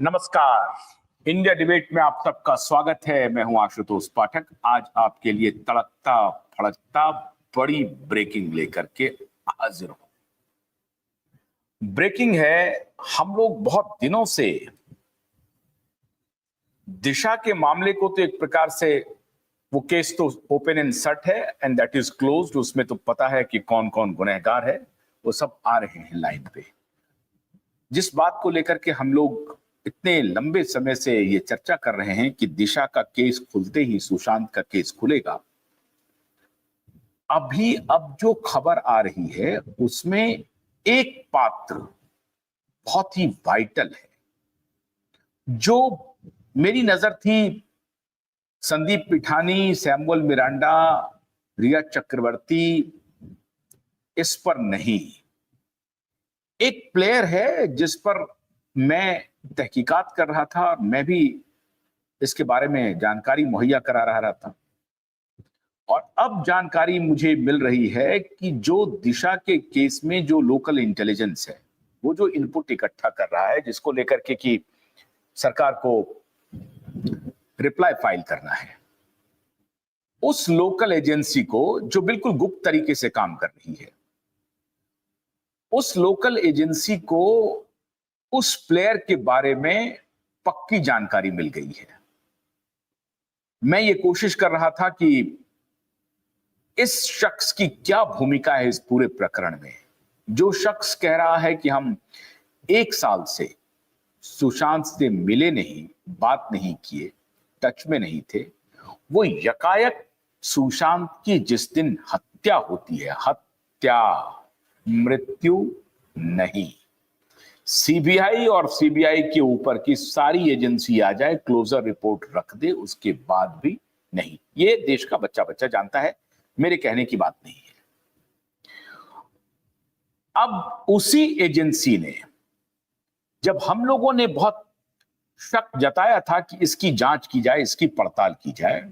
नमस्कार। India debate में आप सबका स्वागत है। मैं हूं आशुतोष पाठक। आज आपके लिए तड़कता फड़कता बड़ी ब्रेकिंग लेकर के हाजिर हूं। ब्रेकिंग है, हम लोग बहुत दिनों से दिशा के मामले को तो एक प्रकार से वो केस तो ओपन एंड शट है एंड दैट इज क्लोज्ड। उसमें तो पता है कि कौन कौन गुनहगार है, वो सब आ रहे हैं लाइन पे। जिस बात को लेकर के हम लोग इतने लंबे समय से ये चर्चा कर रहे हैं कि दिशा का केस खुलते ही सुशांत का केस खुलेगा, अब जो खबर आ रही है उसमें एक पात्र बहुत ही वाइटल है, जो मेरी नजर थी संदीप पिठानी, सैमुअल मिरांडा, रिया चक्रवर्ती, इस पर नहीं। एक प्लेयर है जिस पर मैं तहकीकात कर रहा था, मैं भी इसके बारे में जानकारी मुहैया करा रहा था, और अब जानकारी मुझे मिल रही है कि जो दिशा के केस में जो लोकल इंटेलिजेंस है, वो जो इनपुट इकट्ठा कर रहा है, जिसको लेकर के कि सरकार को रिप्लाई फाइल करना है, उस लोकल एजेंसी को जो बिल्कुल गुप्त तरीके से काम कर रही है, उस लोकल एजेंसी को उस प्लेयर के बारे में पक्की जानकारी मिल गई है। मैं ये कोशिश कर रहा था कि इस शख्स की क्या भूमिका है इस पूरे प्रकरण में। जो शख्स कह रहा है कि हम 1 साल से सुशांत से मिले नहीं, बात नहीं किए, टच में नहीं थे, वो यकायक सुशांत की जिस दिन हत्या होती है, हत्या, मृत्यु नहीं, सीबीआई और सीबीआई के ऊपर की सारी एजेंसी आ जाए, क्लोजर रिपोर्ट रख दे, उसके बाद भी नहीं। ये देश का बच्चा बच्चा जानता है, मेरे कहने की बात नहीं है। अब उसी एजेंसी ने, जब हम लोगों ने बहुत शक जताया था कि इसकी जांच की जाए, इसकी पड़ताल की जाए,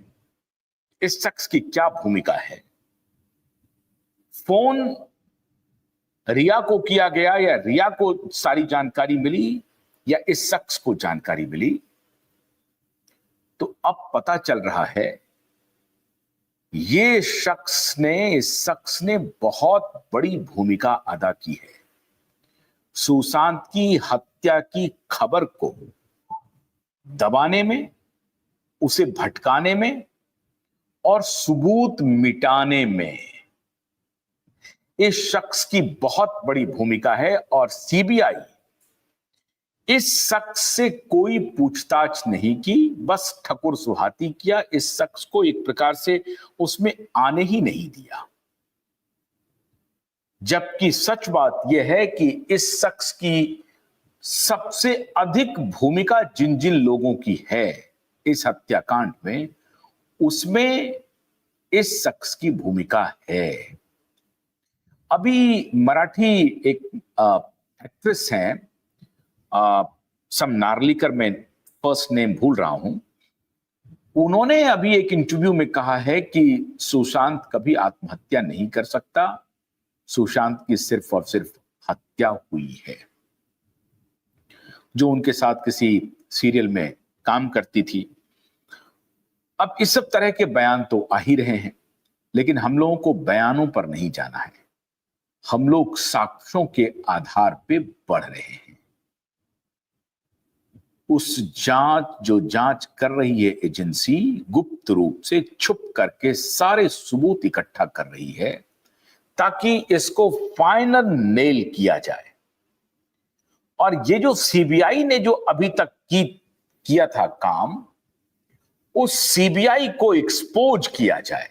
इस शख्स की क्या भूमिका है, फोन रिया को किया गया या रिया को सारी जानकारी मिली या इस शख्स को जानकारी मिली, तो अब पता चल रहा है इस शख्स ने बहुत बड़ी भूमिका अदा की है सुशांत की हत्या की खबर को दबाने में, उसे भटकाने में और सबूत मिटाने में। इस शख्स की बहुत बड़ी भूमिका है और सीबीआई इस शख्स से कोई पूछताछ नहीं की, बस ठकुर सुहाती किया। इस शख्स को एक प्रकार से उसमें आने ही नहीं दिया। जबकि सच बात यह है कि इस शख्स की सबसे अधिक भूमिका जिन जिन लोगों की है इस हत्याकांड में, उसमें इस शख्स की भूमिका है। अभी मराठी एक एक्ट्रेस हैं, सम नार्लिकर, में फर्स्ट नेम भूल रहा हूं, उन्होंने अभी एक इंटरव्यू में कहा है कि सुशांत कभी आत्महत्या नहीं कर सकता, सुशांत की सिर्फ और सिर्फ हत्या हुई है। जो उनके साथ किसी सीरियल में काम करती थी। अब इस सब तरह के बयान तो आ ही रहे हैं, लेकिन हम लोगों को बयानों पर नहीं जाना है, हम लोग साक्ष्यों के आधार पे बढ़ रहे हैं। उस जो जांच कर रही है एजेंसी, गुप्त रूप से छुप करके सारे सबूत इकट्ठा कर रही है ताकि इसको फाइनल नेल किया जाए। और ये जो सीबीआई ने जो अभी तक किया था काम, उस सीबीआई को एक्सपोज किया जाए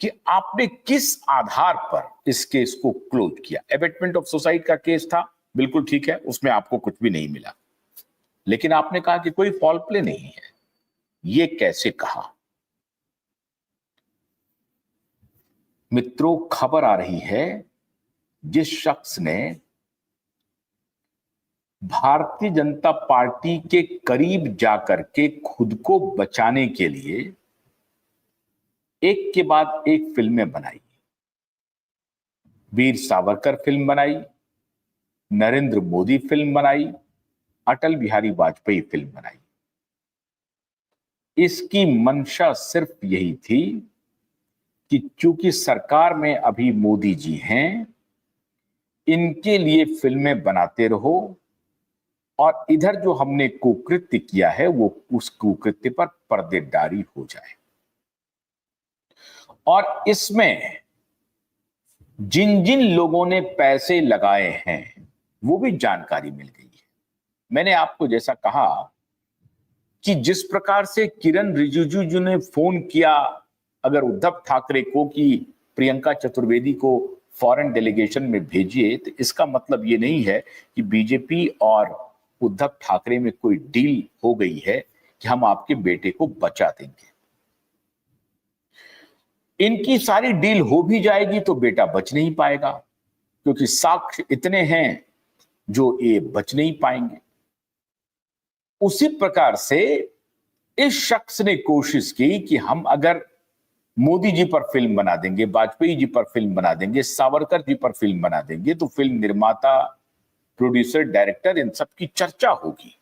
कि आपने किस आधार पर इस केस को क्लोज किया। एबेटमेंट ऑफ सुसाइड का केस था, बिल्कुल ठीक है, उसमें आपको कुछ भी नहीं मिला, लेकिन आपने कहा कि कोई फॉल प्ले नहीं है। ये कैसे कहा? मित्रों, खबर आ रही है जिस शख्स ने भारतीय जनता पार्टी के करीब जाकर के खुद को बचाने के लिए एक के बाद एक फिल्में बनाई। वीर सावरकर फिल्म बनाई, नरेंद्र मोदी फिल्म बनाई, अटल बिहारी वाजपेयी फिल्म बनाई। इसकी मंशा सिर्फ यही थी कि चूंकि सरकार में अभी मोदी जी हैं, इनके लिए फिल्में बनाते रहो और इधर जो हमने कुकृत्य किया है वो उस कुकृत्य पर पर्देदारी हो जाए। और इसमें जिन जिन लोगों ने पैसे लगाए हैं वो भी जानकारी मिल गई है। मैंने आपको जैसा कहा कि जिस प्रकार से किरण रिजिजू जी ने फोन किया अगर उद्धव ठाकरे को कि प्रियंका चतुर्वेदी को फॉरेन डेलीगेशन में भेजिए, तो इसका मतलब ये नहीं है कि बीजेपी और उद्धव ठाकरे में कोई डील हो गई है कि हम आपके बेटे को बचा देंगे। इनकी सारी डील हो भी जाएगी तो बेटा बच नहीं पाएगा, क्योंकि साक्ष्य इतने हैं जो ये बच नहीं पाएंगे। उसी प्रकार से इस शख्स ने कोशिश की कि हम अगर मोदी जी पर फिल्म बना देंगे, वाजपेयी जी पर फिल्म बना देंगे, सावरकर जी पर फिल्म बना देंगे, तो फिल्म निर्माता, प्रोड्यूसर, डायरेक्टर, इन सब की चर्चा होगी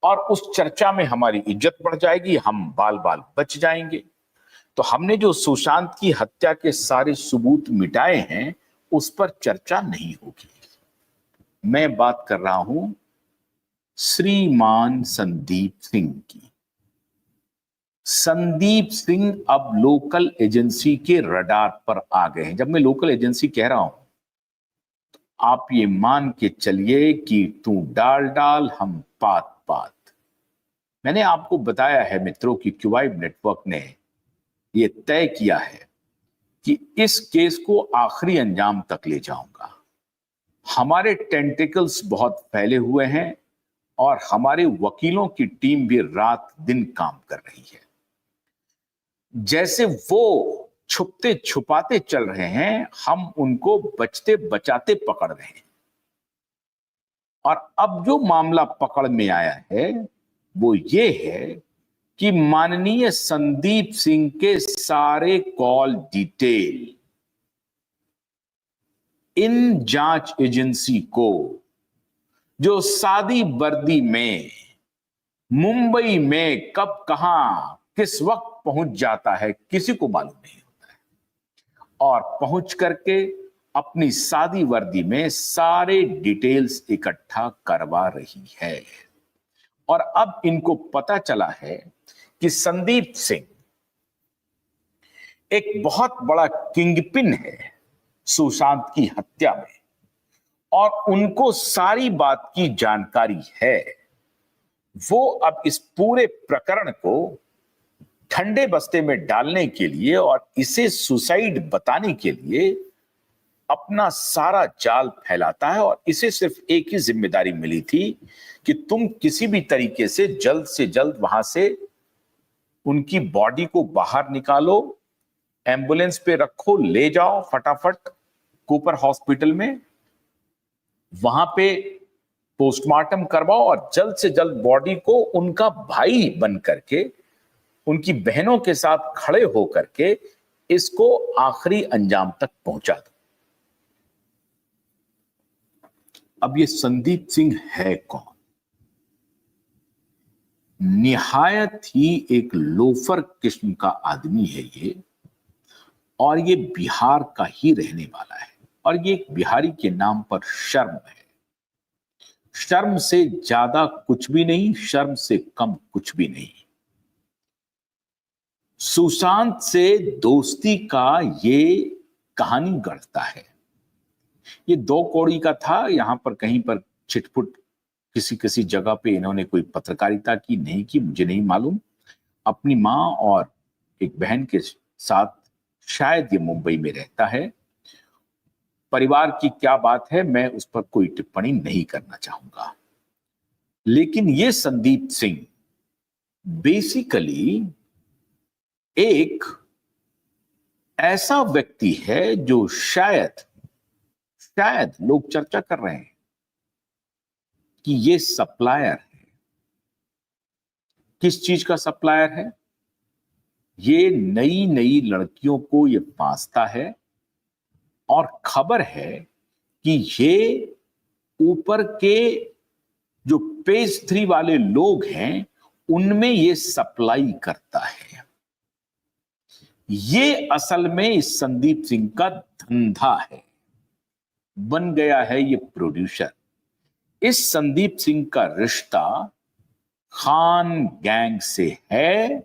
और उस चर्चा में हमारी इज्जत बढ़ जाएगी, हम बाल बाल बच जाएंगे। तो हमने जो सुशांत की हत्या के सारे सबूत मिटाए हैं उस पर चर्चा नहीं होगी। मैं बात कर रहा हूं श्रीमान संदीप सिंह की। संदीप सिंह अब लोकल एजेंसी के रडार पर आ गए हैं। जब मैं लोकल एजेंसी कह रहा हूं तो आप ये मान के चलिए कि तू डाल डाल हम पात पात। मैंने आपको बताया है मित्रों कि क्यूबाइब नेटवर्क ने ये तय किया है कि इस केस को आखिरी अंजाम तक ले जाऊंगा। हमारे टेंटिकल्स बहुत फैले हुए हैं और हमारे वकीलों की टीम भी रात दिन काम कर रही है। जैसे वो छुपते छुपाते चल रहे हैं, हम उनको बचते बचाते पकड़ रहे हैं। और अब जो मामला पकड़ में आया है वो ये है कि माननीय संदीप सिंह के सारे कॉल डिटेल इन जांच एजेंसी को, जो सादी वर्दी में मुंबई में कब कहां किस वक्त पहुंच जाता है किसी को मालूम नहीं होता है, और पहुंच करके अपनी सादी वर्दी में सारे डिटेल्स इकट्ठा करवा रही है। और अब इनको पता चला है कि संदीप सिंह एक बहुत बड़ा किंगपिन है सुशांत की हत्या में, और उनको सारी बात की जानकारी है। वो अब इस पूरे प्रकरण को ठंडे बस्ते में डालने के लिए और इसे सुसाइड बताने के लिए अपना सारा जाल फैलाता है। और इसे सिर्फ एक ही जिम्मेदारी मिली थी कि तुम किसी भी तरीके से जल्द वहां से उनकी बॉडी को बाहर निकालो, एम्बुलेंस पे रखो, ले जाओ फटाफट कूपर हॉस्पिटल में, वहां पे पोस्टमार्टम करवाओ और जल्द से जल्द बॉडी को उनका भाई बन करके, उनकी बहनों के साथ खड़े होकर के इसको आखिरी अंजाम तक पहुंचा दो। अब ये संदीप सिंह है कौन? निहायत ही एक लोफर किस्म का आदमी है ये, और ये बिहार का ही रहने वाला है। और ये एक बिहारी के नाम पर शर्म है। शर्म से ज्यादा कुछ भी नहीं, शर्म से कम कुछ भी नहीं। सुशांत से दोस्ती का ये कहानी गढ़ता है। ये 2 कौड़ी का था, यहां पर कहीं पर छिटपुट किसी किसी जगह पे इन्होंने कोई पत्रकारिता की नहीं की, मुझे नहीं मालूम। अपनी मां और एक बहन के साथ शायद ये मुंबई में रहता है। परिवार की क्या बात है मैं उस पर कोई टिप्पणी नहीं करना चाहूंगा। लेकिन ये संदीप सिंह बेसिकली एक ऐसा व्यक्ति है जो शायद लोग चर्चा कर रहे हैं कि ये सप्लायर है। किस चीज का सप्लायर है? ये नई नई लड़कियों को ये फांसता है, और खबर है कि ये ऊपर के जो पेज 3 वाले लोग हैं उनमें ये सप्लाई करता है। ये असल में इस संदीप सिंह का धंधा है, बन गया है ये प्रोड्यूसर। इस संदीप सिंह का रिश्ता खान गैंग से है,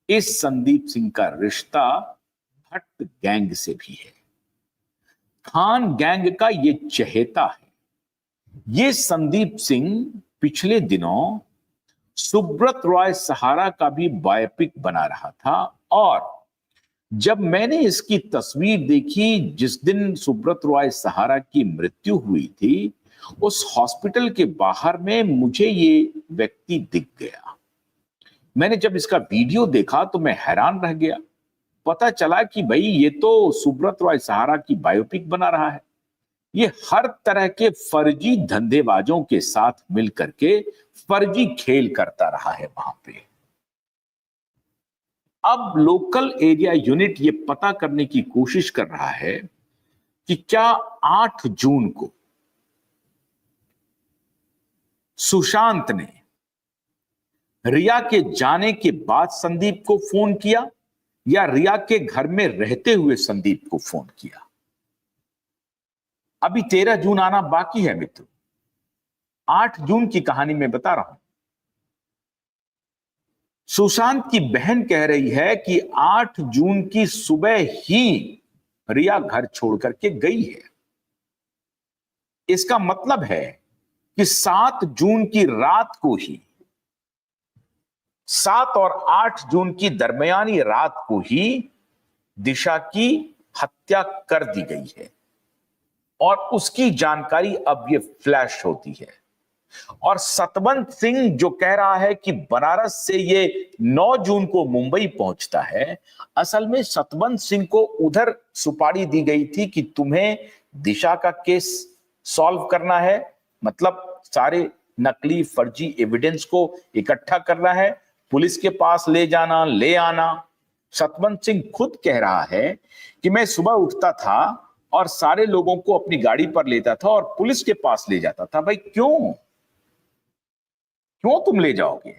इस संदीप सिंह का रिश्ता भट्ट गैंग से भी है। खान गैंग का ये चहेता है। ये संदीप सिंह पिछले दिनों सुब्रत रॉय सहारा का भी बायोपिक बना रहा था, और जब मैंने इसकी तस्वीर देखी जिस दिन सुब्रत रॉय सहारा की मृत्यु हुई थी, उस हॉस्पिटल के बाहर में मुझे ये व्यक्ति दिख गया। मैंने जब इसका वीडियो देखा तो मैं हैरान रह गया। पता चला कि भाई ये तो सुब्रत रॉय सहारा की बायोपिक बना रहा है। ये हर तरह के फर्जी धंधेबाजों के साथ मिलकर के फर्जी खेल करता रहा है वहां पे। अब लोकल एरिया यूनिट ये पता करने की कोशिश कर रहा है कि क्या 8 जून को सुशांत ने रिया के जाने के बाद संदीप को फोन किया या रिया के घर में रहते हुए संदीप को फोन किया। अभी 13 जून आना बाकी है मित्रों। 8 जून की कहानी मैं बता रहा हूं। सुशांत की बहन कह रही है कि 8 जून की सुबह ही रिया घर छोड़ करके गई है। इसका मतलब है कि 7 जून की रात को ही, 7 और 8 जून की दरमियानी रात को ही दिशा की हत्या कर दी गई है, और उसकी जानकारी अब ये फ्लैश होती है। और सतवंत सिंह जो कह रहा है कि बनारस से ये 9 जून को मुंबई पहुंचता है, असल में सतवंत सिंह को उधर सुपारी दी गई थी कि तुम्हें दिशा का केस सॉल्व करना है, मतलब सारे नकली फर्जी एविडेंस को इकट्ठा करना है, पुलिस के पास ले जाना, ले आना। सतवंत सिंह खुद कह रहा है कि मैं सुबह उठता था और सारे लोगों को अपनी गाड़ी पर लेता था और पुलिस के पास ले जाता था। भाई क्यों तुम ले जाओगे?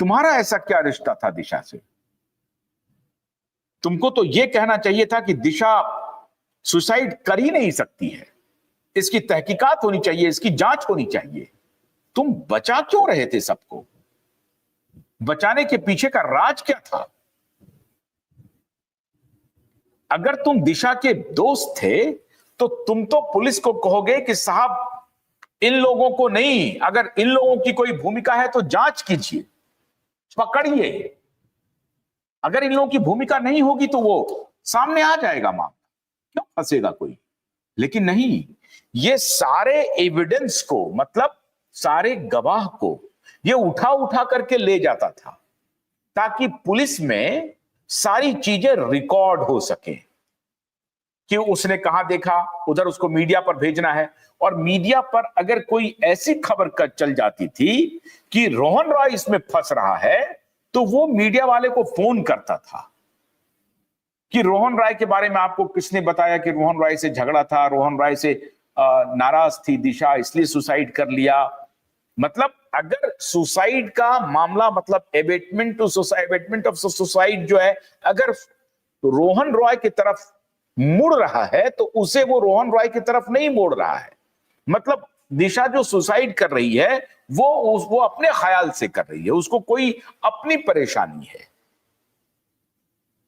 तुम्हारा ऐसा क्या रिश्ता था दिशा से? तुमको तो यह कहना चाहिए था कि दिशा सुसाइड कर ही नहीं सकती है, इसकी तहकीकात होनी चाहिए, इसकी जांच होनी चाहिए। तुम बचा क्यों रहे थे सबको? बचाने के पीछे का राज क्या था? अगर तुम दिशा के दोस्त थे तो तुम तो पुलिस को कहोगे कि साहब इन लोगों को नहीं, अगर इन लोगों की कोई भूमिका है तो जांच कीजिए, पकड़िए। अगर इन लोगों की भूमिका नहीं होगी तो वो सामने आ जाएगा मामला, क्यों फंसेगा कोई? लेकिन नहीं, ये सारे एविडेंस को, मतलब सारे गवाह को ये उठा उठा करके ले जाता था ताकि पुलिस में सारी चीजें रिकॉर्ड हो सके कि उसने कहां देखा, उधर उसको मीडिया पर भेजना है। और मीडिया पर अगर कोई ऐसी खबर कर चल जाती थी कि रोहन रॉय इसमें फंस रहा है, तो वो मीडिया वाले को फोन करता था कि रोहन रॉय के बारे में आपको किसने बताया कि रोहन रॉय से झगड़ा था, रोहन रॉय से नाराज थी दिशा, इसलिए सुसाइड कर लिया। मतलब अगर सुसाइड का मामला, मतलब एबेटमेंट ऑफ सुसाइड जो है, अगर रोहन रॉय की तरफ मुड़ रहा है तो उसे वो रोहन रॉय की तरफ नहीं मोड़ रहा है। मतलब दिशा जो सुसाइड कर रही है वो अपने ख्याल से कर रही है, उसको कोई अपनी परेशानी है।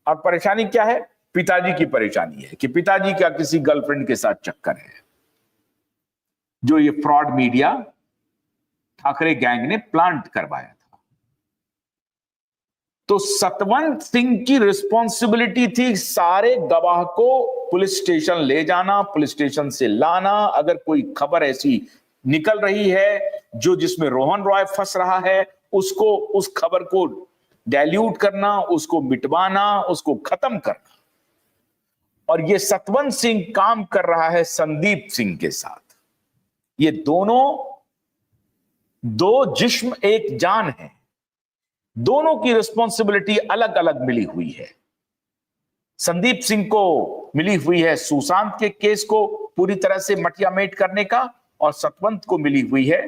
और परेशानी क्या है? पिताजी की परेशानी है कि पिताजी का किसी गर्लफ्रेंड के साथ चक्कर है, जो ये फ्रॉड मीडिया ठाकरे गैंग ने प्लांट करवाया था। तो सतवंत सिंह की रिस्पॉन्सिबिलिटी थी सारे गवाह को पुलिस स्टेशन ले जाना, पुलिस स्टेशन से लाना। अगर कोई खबर ऐसी निकल रही है जो जिसमें रोहन रॉय फंस रहा है, उसको, उस खबर को डाइल्यूट करना, उसको मिटवाना, उसको खत्म करना। और ये सतवंत सिंह काम कर रहा है संदीप सिंह के साथ। ये दोनों दो जिस्म एक जान है, दोनों की रिस्पॉन्सिबिलिटी अलग अलग मिली हुई है। संदीप सिंह को मिली हुई है सुशांत के केस को पूरी तरह से मटियामेट करने का, और सतवंत को मिली हुई है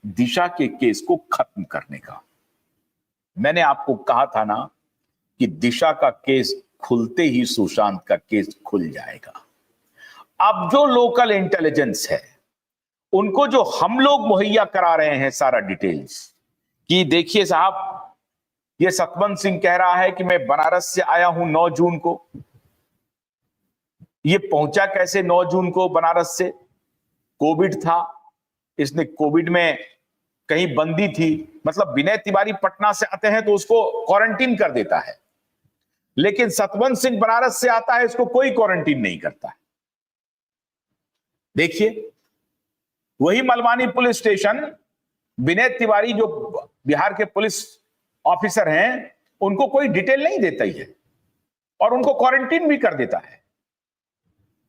दिशा के केस को खत्म करने का। मैंने आपको कहा था ना कि दिशा का केस खुलते ही सुशांत का केस खुल जाएगा। अब जो लोकल इंटेलिजेंस है उनको जो हम लोग मुहैया करा रहे हैं सारा डिटेल्स कि देखिए साहब, ये सतवंत सिंह कह रहा है कि मैं बनारस से आया हूं 9 जून को। ये पहुंचा कैसे 9 जून को बनारस से? कोविड था, इसने कोविड में कहीं बंदी थी, मतलब विनय तिवारी पटना से आते हैं तो उसको क्वारंटीन कर देता है, लेकिन सतवंत सिंह बनारस से आता है, इसको कोई क्वारंटीन नहीं करता है। देखिए, वही मलवानी पुलिस स्टेशन, विनय तिवारी जो बिहार के पुलिस ऑफिसर हैं, उनको कोई डिटेल नहीं देता ही है और उनको क्वारंटीन भी कर देता है।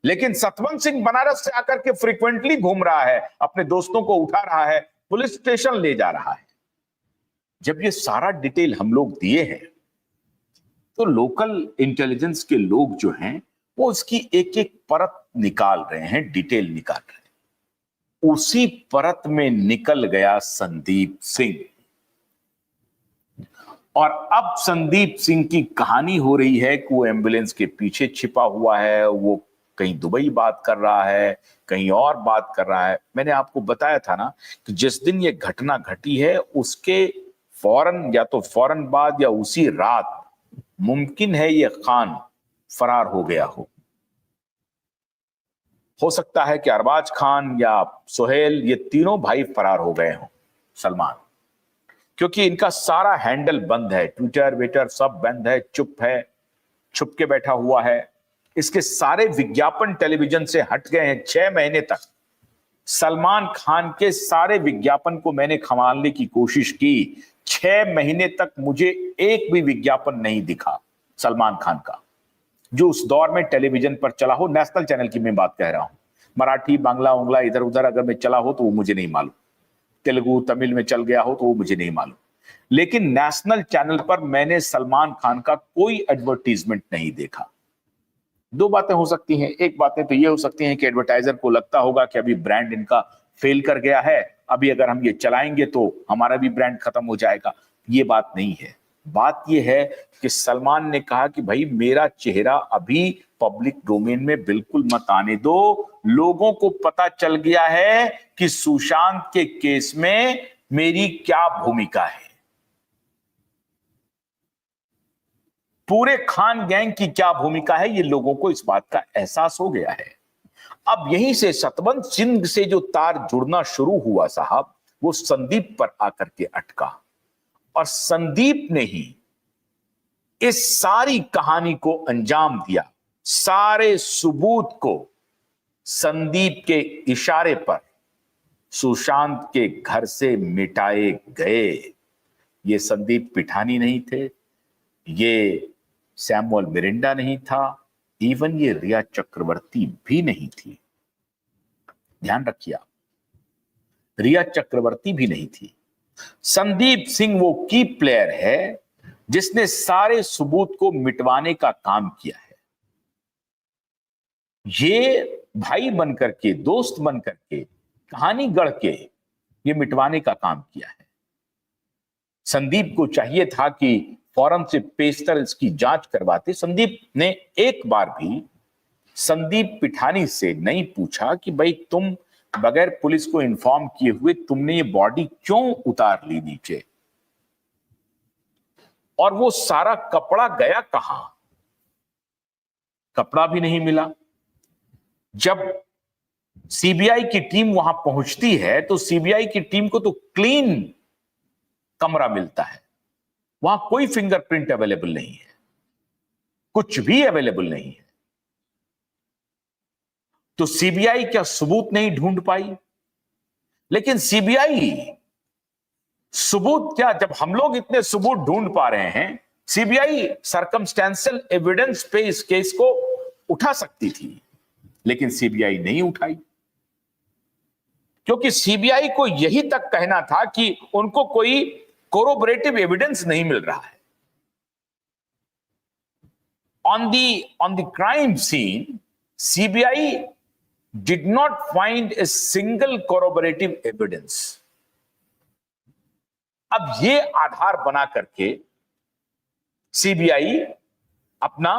लेकिन सतवंत सिंह बनारस से आकर के फ्रीक्वेंटली घूम रहा है, अपने दोस्तों को उठा रहा है, पुलिस स्टेशन ले जा रहा है। जब ये सारा डिटेल हम लोग दिए हैं तो लोकल इंटेलिजेंस के लोग जो हैं वो उसकी एक एक परत निकाल रहे हैं, डिटेल निकाल रहे हैं। उसी परत में निकल गया संदीप सिंह, और अब संदीप सिंह की कहानी हो रही है कि वो एम्बुलेंस के पीछे छिपा हुआ है, वो कहीं दुबई बात कर रहा है, कहीं और बात कर रहा है। मैंने आपको बताया था ना कि जिस दिन ये घटना घटी है उसके फौरन या तो फौरन बाद या उसी रात मुमकिन है ये खान फरार हो गया हो सकता है कि अरबाज खान या सोहेल, ये तीनों भाई फरार हो गए हों सलमान, क्योंकि इनका सारा हैंडल बंद है, ट्विटर वेटर सब बंद है, चुप है, छुप के बैठा हुआ है। इसके सारे विज्ञापन टेलीविजन से हट गए हैं 6 महीने तक। सलमान खान के सारे विज्ञापन को मैंने खंगालने की कोशिश की, 6 महीने तक मुझे एक भी विज्ञापन नहीं दिखा सलमान खान का, जो उस दौर में टेलीविजन पर चला हो। नेशनल चैनल की मैं बात कह रहा हूं, मराठी बांग्ला उंगला इधर उधर अगर मैं चला हो तो वो मुझे नहीं मालूम, तेलुगु तमिल में चल गया हो तो वो मुझे नहीं मालूम, लेकिन नेशनल चैनल पर मैंने सलमान खान का कोई एडवर्टीजमेंट नहीं देखा। 2 बातें हो सकती हैं, एक बातें तो ये हो सकती हैं कि एडवर्टाइजर को लगता होगा कि अभी ब्रांड इनका फेल कर गया है, अभी अगर हम ये चलाएंगे तो हमारा भी ब्रांड खत्म हो जाएगा। ये बात नहीं है। बात ये है कि सलमान ने कहा कि भाई मेरा चेहरा अभी पब्लिक डोमेन में बिल्कुल मत आने दो, लोगों को पता चल गया है कि सुशांत के केस में मेरी क्या भूमिका है, पूरे खान गैंग की क्या भूमिका है, ये लोगों को इस बात का एहसास हो गया है। अब यहीं से सतवंत सिंह से जो तार जुड़ना शुरू हुआ साहब, वो संदीप पर आकर के अटका, और संदीप ने ही इस सारी कहानी को अंजाम दिया। सारे सबूत को संदीप के इशारे पर सुशांत के घर से मिटाए गए। ये संदीप पिठानी नहीं थे, ये सैमुअल मिरिंडा नहीं था, इवन ये रिया चक्रवर्ती भी नहीं थी। ध्यान रखिए आप, रिया चक्रवर्ती भी नहीं थी। संदीप सिंह वो की प्लेयर है जिसने सारे सबूत को मिटवाने का काम किया है। ये भाई बनकर के, दोस्त बनकर के, कहानी गढ़ के ये मिटवाने का काम किया है। संदीप को चाहिए था कि फौरन से पेशतर इसकी जांच करवाते। संदीप ने एक बार भी संदीप पिठानी से नहीं पूछा कि भाई तुम बगैर पुलिस को इन्फॉर्म किए हुए तुमने ये बॉडी क्यों उतार ली नीचे, और वो सारा कपड़ा गया कहां? कपड़ा भी नहीं मिला। जब सीबीआई की टीम वहां पहुंचती है तो सीबीआई की टीम को तो क्लीन कमरा मिलता है, वहां कोई फिंगरप्रिंट अवेलेबल नहीं है, कुछ भी अवेलेबल नहीं है। तो सीबीआई क्या सबूत नहीं ढूंढ पाई? लेकिन सीबीआई सबूत क्या, जब हम लोग इतने सबूत ढूंढ पा रहे हैं, सीबीआई सर्कमस्टेंशियल एविडेंस पे इस केस को उठा सकती थी, लेकिन सीबीआई नहीं उठाई, क्योंकि सीबीआई को यही तक कहना था कि उनको कोई कोरोबरेटिव एविडेंस नहीं मिल रहा है। on the crime scene, CBI did not find a single corroborative evidence. अब ये आधार बना करके सीबीआई अपना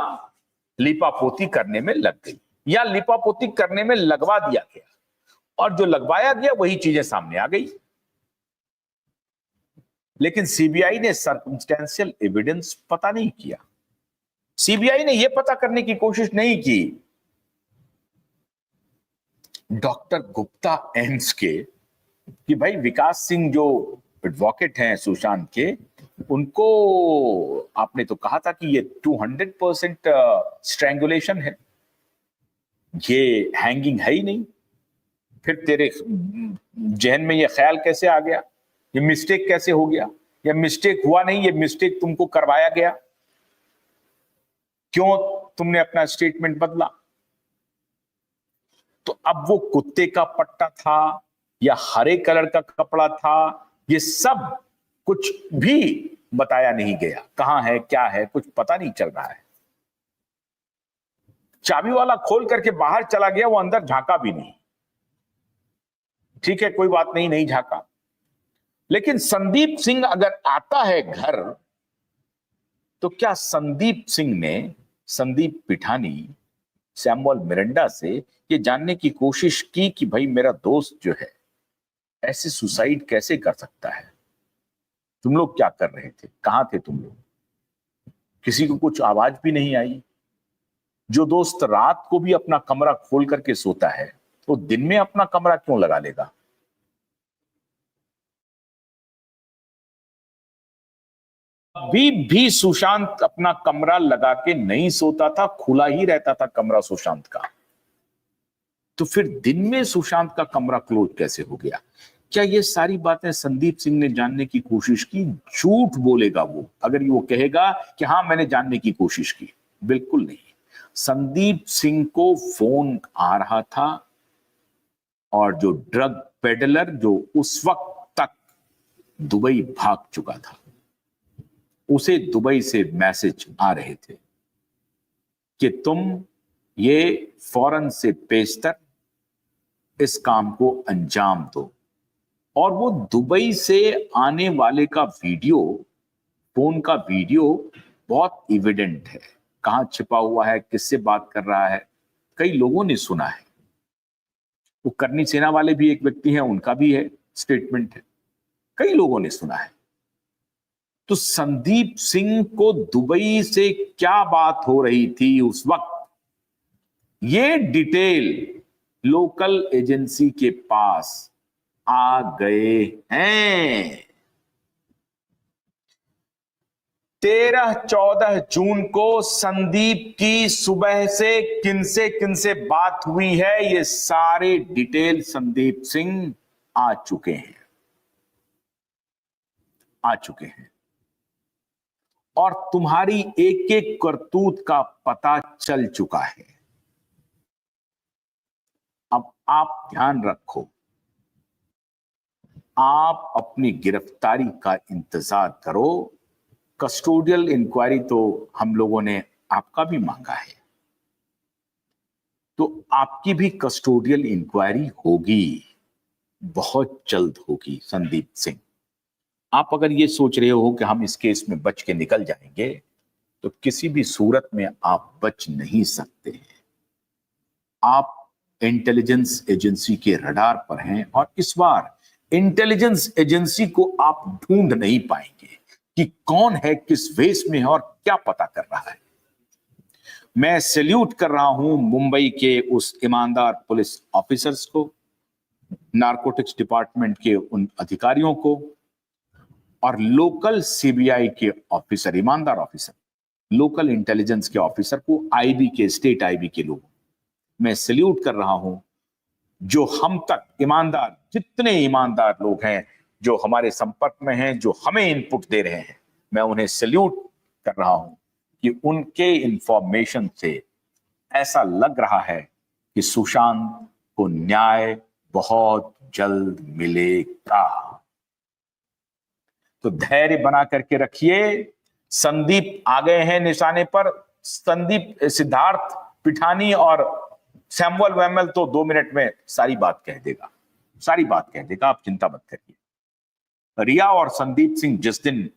लिपापोती करने में लग गई, या लिपापोती करने में लगवा दिया गया, और जो लगवाया गया वही चीजें सामने आ गई। लेकिन सीबीआई ने सर्कमस्टेंशियल एविडेंस पता नहीं किया। सीबीआई ने यह पता करने की कोशिश नहीं की डॉक्टर गुप्ता एम्स के कि भाई विकास सिंह जो एडवोकेट हैं सुशांत के, उनको आपने तो कहा था कि ये 200% स्ट्रैंगुलेशन है, ये हैंगिंग है ही नहीं, फिर तेरे जहन में ये ख्याल कैसे आ गया, ये मिस्टेक कैसे हो गया? या मिस्टेक हुआ नहीं, ये मिस्टेक तुमको करवाया गया, क्यों तुमने अपना स्टेटमेंट बदला? तो अब वो कुत्ते का पट्टा था या हरे कलर का कपड़ा था, ये सब कुछ भी बताया नहीं गया। कहां है, क्या है, कुछ पता नहीं चल रहा है। चाबी वाला खोल करके बाहर चला गया, वो अंदर झांका भी नहीं। ठीक है, कोई बात नहीं, नहीं झांका। लेकिन संदीप सिंह अगर आता है घर, तो क्या संदीप सिंह ने संदीप पिठानी, सैमुअल मिरांडा से ये जानने की कोशिश की कि भाई मेरा दोस्त जो है ऐसे सुसाइड कैसे कर सकता है? तुम लोग क्या कर रहे थे, कहां थे तुम लोग? किसी को कुछ आवाज भी नहीं आई। जो दोस्त रात को भी अपना कमरा खोल करके सोता है, तो दिन में अपना कमरा क्यों लगा लेगा? अभी भी सुशांत अपना कमरा लगा के नहीं सोता था, खुला ही रहता था कमरा सुशांत का। तो फिर दिन में सुशांत का कमरा क्लोज कैसे हो गया? क्या ये सारी बातें संदीप सिंह ने जानने की कोशिश की? झूठ बोलेगा वो अगर वो कहेगा कि हाँ मैंने जानने की कोशिश की। बिल्कुल नहीं। संदीप सिंह को फोन आ रहा था, और जो ड्रग पेडलर जो उस वक्त तक दुबई भाग चुका था, उसे दुबई से मैसेज आ रहे थे कि तुम ये फौरन से पेशतर इस काम को अंजाम दो। और वो दुबई से आने वाले का वीडियो, फोन का वीडियो बहुत एविडेंट है, कहां छिपा हुआ है, किससे बात कर रहा है, कई लोगों ने सुना है। वो करनी सेना वाले भी एक व्यक्ति हैं, उनका भी है स्टेटमेंट है, कई लोगों ने सुना है। तो संदीप सिंह को दुबई से क्या बात हो रही थी उस वक्त, ये डिटेल लोकल एजेंसी के पास आ गए हैं। 13-14 जून को संदीप की सुबह से किनसे बात हुई है, ये सारे डिटेल संदीप सिंह आ चुके हैं, और तुम्हारी एक एक करतूत का पता चल चुका है। अब आप ध्यान रखो, आप अपनी गिरफ्तारी का इंतजार करो। कस्टोडियल इंक्वायरी तो हम लोगों ने आपका भी मांगा है, तो आपकी भी कस्टोडियल इंक्वायरी होगी, बहुत जल्द होगी। संदीप सिंह, आप अगर ये सोच रहे हो कि हम इस केस में बच के निकल जाएंगे, तो किसी भी सूरत में आप बच नहीं सकते हैं। आप इंटेलिजेंस एजेंसी के रडार पर हैं, और इस बार इंटेलिजेंस एजेंसी को आप ढूंढ नहीं पाएंगे कि कौन है, किस वेश में है और क्या पता कर रहा है। मैं सैल्यूट कर रहा हूं मुंबई के उस ईमानदार पुलिस ऑफिसर्स को, नारकोटिक्स डिपार्टमेंट के उन अधिकारियों को, और लोकल सीबीआई के ऑफिसर, ईमानदार ऑफिसर, लोकल इंटेलिजेंस के ऑफिसर को, आईबी के, स्टेट आईबी के लोगों, मैं सैल्यूट कर रहा हूं। जो हम तक ईमानदार, जितने ईमानदार लोग हैं जो हमारे संपर्क में हैं, जो हमें इनपुट दे रहे हैं, मैं उन्हें सैल्यूट कर रहा हूं कि उनके इंफॉर्मेशन से ऐसा लग रहा है कि सुशांत को न्याय बहुत जल्द मिलेगा। तो धैर्य बना करके रखिए। संदीप आ गए हैं निशाने पर, संदीप सिद्धार्थ पिठानी और सैमुअल वैमल तो 2 मिनट में सारी बात कह देगा, सारी बात कह देगा, आप चिंता मत करिए। रिया और संदीप सिंह जिस दिन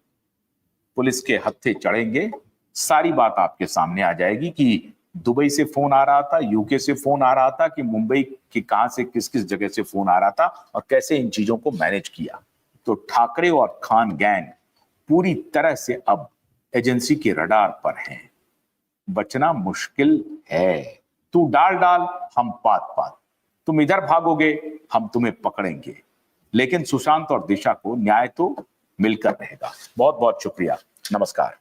पुलिस के हत्थे चढ़ेंगे, सारी बात आपके सामने आ जाएगी कि दुबई से फोन आ रहा था, यूके से फोन आ रहा था, कि मुंबई की कहां से किस किस जगह से फोन आ रहा था और कैसे इन चीजों को मैनेज किया। तो ठाकरे और खान गैंग पूरी तरह से अब एजेंसी के रडार पर हैं। बचना मुश्किल है। तू डाल डाल, हम पात पात, तुम इधर भागोगे, हम तुम्हें पकड़ेंगे, लेकिन सुशांत और दिशा को न्याय तो मिलकर रहेगा। बहुत बहुत शुक्रिया, नमस्कार।